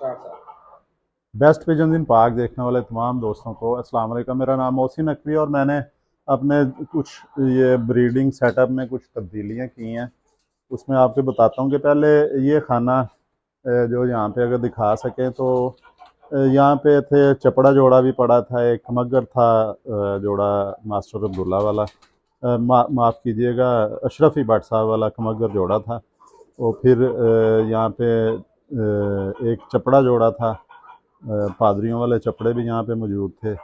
Best pigeon इन पाक देखने वाले तमाम दोस्तों को अस्सलाम वालेकुम। मेरा नाम मोहसिन नकवी और मैंने अपने कुछ ये ब्रीडिंग सेटअप में कुछ तब्दीलियां की हैं। उसमें आपको बताता हूँ कि पहले ये खाना जो यहाँ पे अगर दिखा सकें तो यहाँ पे थे चपड़ा जोड़ा भी पड़ा था, एक मगर था जोड़ा मास्टर अब्दुल्ला वाला, माफ़ कीजिएगा अशरफी भट्ट साहब वाला कमगर जोड़ा था। और फिर यहाँ पे एक चपड़ा जोड़ा था, पादरियों वाले चपड़े भी यहाँ पे मौजूद थे।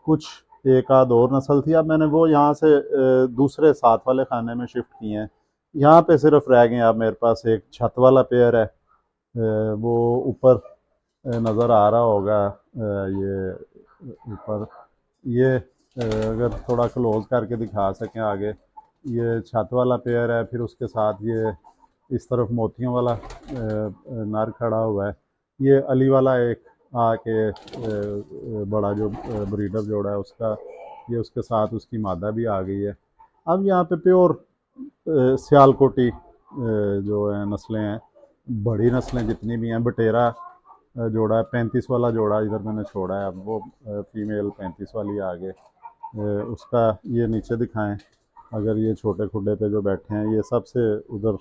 कुछ एक आध और नस्ल थी, अब मैंने वो यहाँ से दूसरे साथ वाले खाने में शिफ्ट किए हैं। यहाँ पे सिर्फ रह गए अब मेरे पास एक छत वाला पेयर है, वो ऊपर नज़र आ रहा होगा, ये ऊपर ये अगर थोड़ा क्लोज करके दिखा सकें आगे, ये छत वाला पेयर है। फिर उसके साथ ये इस तरफ मोतियों वाला नर खड़ा हुआ है। ये अली वाला एक आके बड़ा जो ब्रीडर जोड़ा है उसका, ये उसके साथ उसकी मादा भी आ गई है। अब यहाँ पे प्योर सियालकोटी जो है नस्लें हैं, बड़ी नस्लें जितनी भी हैं, बटेरा जोड़ा है 35 वाला जोड़ा इधर मैंने छोड़ा है, अब वो फीमेल 35 वाली आ गए। उसका ये नीचे दिखाएं, अगर ये छोटे खुडे पे जो बैठे हैं ये सबसे उधर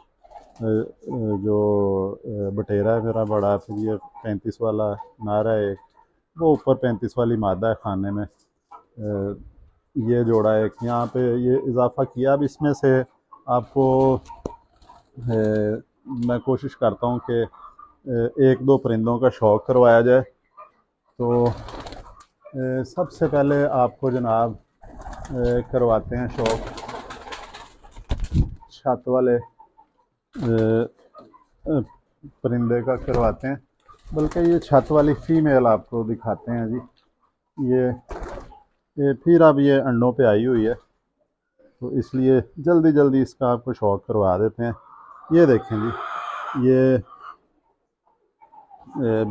जो बटेरा है मेरा बड़ा, फिर ये 35 वाला नारा है एक, वो ऊपर 35 वाली मादा है खाने में। ये जोड़ा है एक, यहाँ पे ये इजाफा किया। अब इसमें से आपको मैं कोशिश करता हूँ कि एक दो परिंदों का शौक़ करवाया जाए। तो सबसे पहले आपको जनाब करवाते हैं शौक़ छत वाले परिंदे का करवाते हैं, बल्कि ये छत वाली फीमेल आपको दिखाते हैं जी। ये फिर अब ये अंडों पे आई हुई है, तो इसलिए जल्दी जल्दी इसका आपको शौक़ करवा देते हैं। ये देखें जी, ये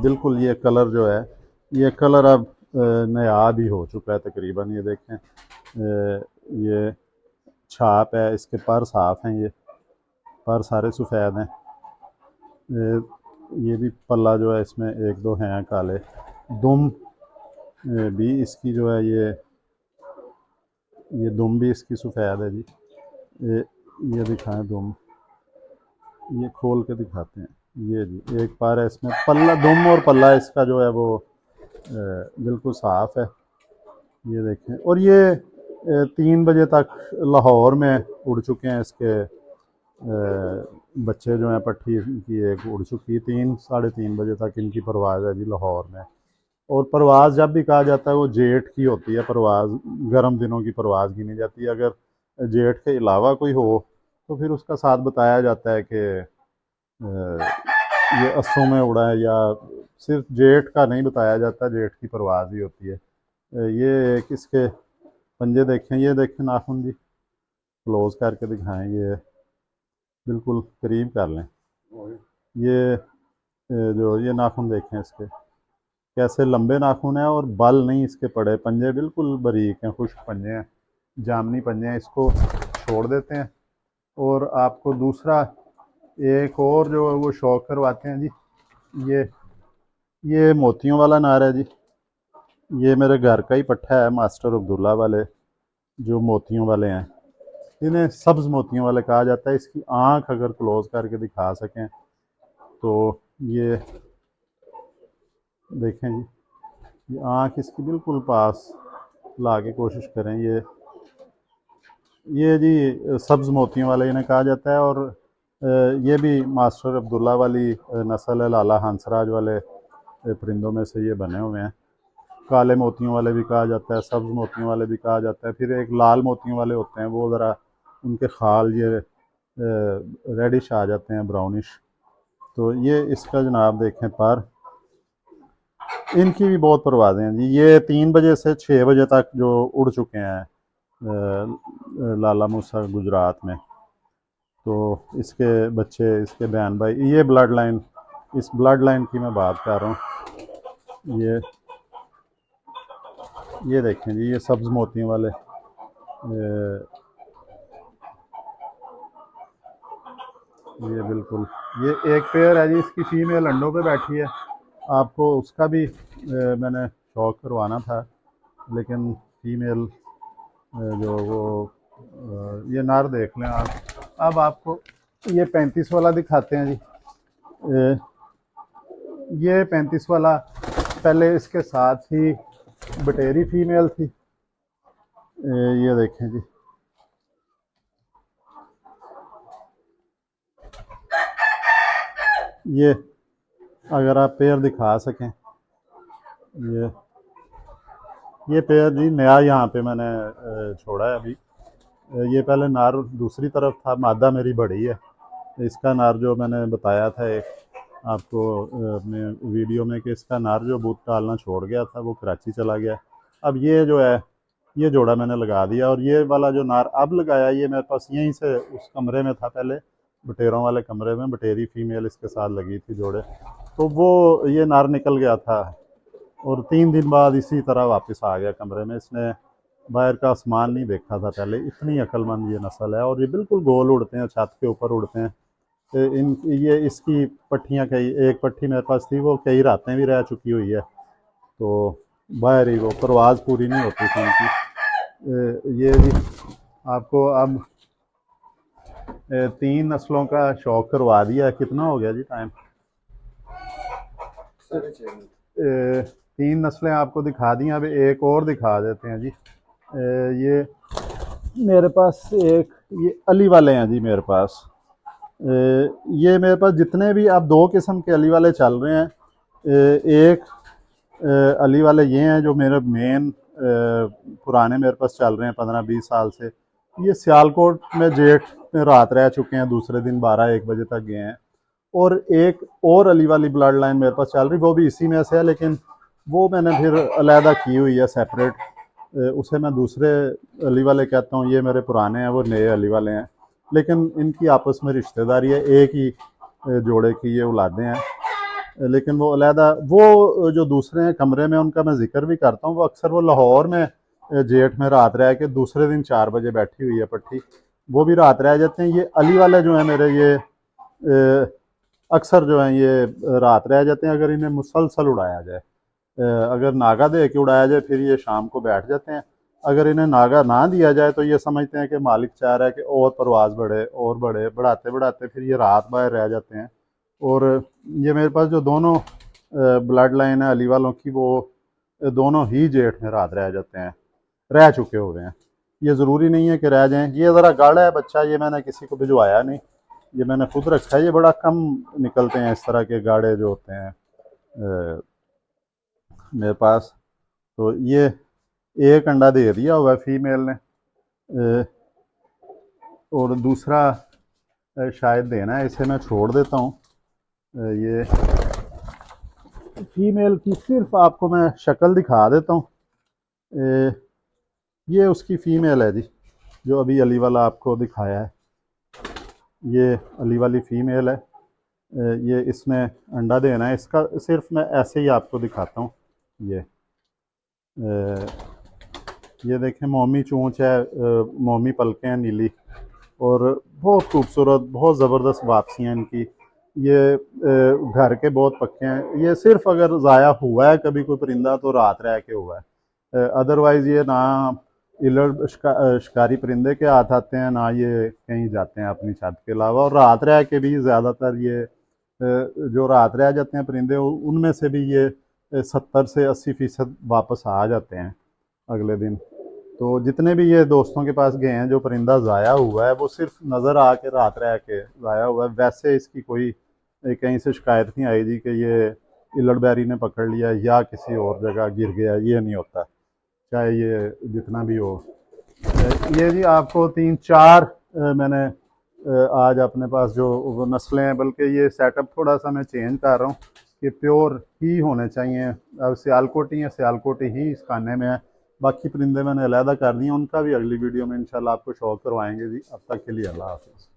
बिल्कुल ये कलर जो है, ये कलर अब नया भी हो चुका है तकरीबन। ये देखें, ये छाप है, इसके पर साफ हैं, ये पर सारे सफ़ेद हैं। ये भी पल्ला जो है इसमें एक दो हैं काले। दुम भी इसकी जो है, ये दुम भी इसकी सफ़ेद है जी। ये दिखाएं दुम, ये खोल के दिखाते हैं। ये जी एक पार है इसमें, पल्ला दुम और पल्ला इसका जो है वो बिल्कुल साफ़ है। ये देखें, और ये 3 बजे तक लाहौर में उड़ चुके हैं। इसके बच्चे जो हैं, पट्टी की एक उड़ चुकी है, 3 साढ़े 3 बजे तक इनकी परवाज़ है जी लाहौर में। और परवाज़ जब भी कहा जाता है वो जेठ की होती है, परवाज़ गर्म दिनों की परवाज़ गिनी जाती है। अगर जेठ के अलावा कोई हो तो फिर उसका साथ बताया जाता है कि ये अस्सों में उड़ा है, या सिर्फ जेठ का नहीं बताया जाता, जेठ की परवाज़ ही होती है। ये किसके पंजे देखें, ये देखें नाखून जी, क्लोज करके दिखाएं, ये बिल्कुल करीब कर लें। ये जो ये नाखून देखें इसके कैसे लंबे नाखून हैं, और बाल नहीं इसके पड़े, पंजे बिल्कुल बारीक हैं, खुश्क पंजे हैं, जामनी पंजे हैं। इसको छोड़ देते हैं और आपको दूसरा एक और जो है वो शौक़ करवाते हैं जी। ये मोतियों वाला नार है जी। ये मेरे घर का ही पट्ठा है, मास्टर अब्दुल्ला वाले जो मोतियों वाले हैं, इन्हें सब्ज़ मोतियों वाले कहा जाता है। इसकी आँख अगर क्लोज करके दिखा सकें तो ये देखें जी, ये आँख इसकी बिल्कुल पास ला के कोशिश करें। ये जी सब्ज़ मोतियों वाले इन्हें कहा जाता है। और ये भी मास्टर अब्दुल्ला वाली नस्ल है, लाला हंसराज वाले परिंदों में से ये बने हुए हैं। काले मोतियों वाले भी कहा जाता है, सब्ज़ मोतियों वाले भी कहा जाता है। फिर एक लाल मोतियों वाले होते हैं, वो ज़रा उनके खाल ये रेडिश आ जाते हैं, ब्राउनिश। तो ये इसका जनाब देखें पर, इनकी भी बहुत परवाज़ें हैं जी। ये 3 बजे से 6 बजे तक जो उड़ चुके हैं लाला मूसा गुजरात में, तो इसके बच्चे, इसके बहन भाई, ये ब्लड लाइन, इस ब्लड लाइन की मैं बात कर रहा हूँ। ये देखें जी, ये सब्ज़ मोतियों वाले ये बिल्कुल, ये एक पेयर है जी, इसकी फीमेल अंडों पे बैठी है। आपको उसका भी मैंने शौक करवाना था, लेकिन फीमेल जो वो ये नार देख लें आप। अब आपको ये 35 वाला दिखाते हैं जी। ये 35 वाला पहले इसके साथ ही बटेरी फीमेल थी। ये देखें जी, ये अगर आप पेयर दिखा सकें, ये ये पेयर जी नया यहाँ पे मैंने छोड़ा है अभी। ये पहले नार दूसरी तरफ था, मादा मेरी बड़ी है। इसका नार जो मैंने बताया था एक आपको अपने वीडियो में कि इसका नार जो बूथ डालना छोड़ गया था वो कराची चला गया। अब ये जो है ये जोड़ा मैंने लगा दिया, और ये वाला जो नार अब लगाया ये मेरे पास यहीं से उस कमरे में था पहले, बटेरों वाले कमरे में बटेरी फीमेल इसके साथ लगी थी जोड़े, तो वो ये नार निकल गया था और 3 दिन बाद इसी तरह वापस आ गया कमरे में। इसने बाहर का आसमान नहीं देखा था पहले, इतनी अक्लमंद ये नस्ल है। और ये बिल्कुल गोल उड़ते हैं, छत के ऊपर उड़ते हैं। इन ये इसकी पट्टियाँ कई, एक पट्टी मेरे पास थी वो कई रातें भी रह चुकी हुई है, तो बाहर ही वो परवाज़ पूरी नहीं होती थी इनकी। ये भी आपको अब 3 नस्लों का शौक करवा दिया। कितना हो गया जी टाइम? 3 नस्लें आपको दिखा दी, अब एक और दिखा देते हैं जी। ये मेरे पास एक ये अली वाले हैं जी मेरे पास। ये मेरे पास जितने भी आप 2 किस्म के अली वाले चल रहे हैं। एक अली वाले ये हैं जो मेरे मेन पुराने मेरे पास चल रहे हैं 15-20 साल से। ये सियालकोट में जेठ में रात रह चुके हैं, दूसरे दिन 12-1 बजे तक गए हैं। और एक और अली वाली ब्लड लाइन मेरे पास चल रही, वो भी इसी में से है, लेकिन वो मैंने फिर अलहदा की हुई है सेपरेट। उसे मैं दूसरे अली वाले कहता हूँ, ये मेरे पुराने हैं, वो नए अली वाले हैं, लेकिन इनकी आपस में रिश्तेदारी है, एक ही जोड़े की ये औलादें हैं। लेकिन वो अलहदा, वो जो दूसरे हैं कमरे में उनका मैं जिक्र भी करता हूँ, वो अक्सर वो लाहौर में जेठ में रात रह के दूसरे दिन 4 बजे बैठी हुई है पट्टी, वो भी रात रह जाते हैं। ये अली वाले जो हैं मेरे, ये अक्सर जो हैं ये रात रह जाते हैं अगर इन्हें मुसलसल उड़ाया जाए। अगर नागा दे के उड़ाया जाए फिर ये शाम को बैठ जाते हैं। अगर इन्हें नागा ना दिया जाए तो ये समझते हैं कि मालिक चाह रहा है कि और परवाज़ बढ़े और बढ़े, बढ़ाते बढ़ाते फिर ये रात बाहर रह जाते हैं। और ये मेरे पास जो दोनों ब्लड लाइन है अली वालों की, वो दोनों ही जेठ में रात रह जाते हैं, रह चुके हुए हैं। ये ज़रूरी नहीं है कि रह जाएं। ये ज़रा गाढ़ा है बच्चा, ये मैंने किसी को भिजवाया नहीं, ये मैंने खुद रखा है। ये बड़ा कम निकलते हैं इस तरह के गाढ़े जो होते हैं मेरे पास। तो ये एक अंडा दे दिया हुआ है फीमेल ने, और दूसरा शायद देना है, इसे मैं छोड़ देता हूँ। ये फीमेल की सिर्फ आपको मैं शक्ल दिखा देता हूँ। ये उसकी फ़ीमेल है जी, जो अभी अली वाला आपको दिखाया है, ये अली वाली फ़ीमेल है। ये इसने अंडा देना है, इसका सिर्फ मैं ऐसे ही आपको दिखाता हूँ। ये देखें, मोमी चोंच है, मोमी पलकें हैं नीली, और बहुत खूबसूरत, बहुत ज़बरदस्त वापसियाँ इनकी। ये घर के बहुत पक्के हैं। ये सिर्फ अगर ज़ाया हुआ है कभी कोई परिंदा तो रात रह के हुआ है, अदरवाइज़ ये ना इलड़ शिकारी परिंदे के हाथ आते हैं, ना ये कहीं जाते हैं अपनी छत के अलावा। और रात रह के भी ज़्यादातर ये जो रात रह जाते हैं परिंदे, उनमें से भी ये 70 से 80% वापस आ जाते हैं अगले दिन। तो जितने भी ये दोस्तों के पास गए हैं जो परिंदा ज़ाया हुआ है, वो सिर्फ नज़र आके रात रह के ज़ाया हुआ है। वैसे इसकी कोई कहीं से शिकायत नहीं आई थी कि ये इलड़बैरी ने पकड़ लिया या किसी और जगह गिर गया, ये नहीं होता, चाहे ये जितना भी हो। ये जी आपको 3-4 मैंने आज अपने पास जो वो नस्लें हैं, बल्कि ये सेटअप थोड़ा सा मैं चेंज कर रहा हूँ कि प्योर ही होने चाहिए। अब सियालकोटी है, सियालकोटी ही इस खाने में है, बाकी परिंदे मैंने अलहदा कर दिए। उनका भी अगली वीडियो में इंशाल्लाह आपको शौक करवाएंगे जी। अब तक के लिए अल्लाह हाफ़िज़।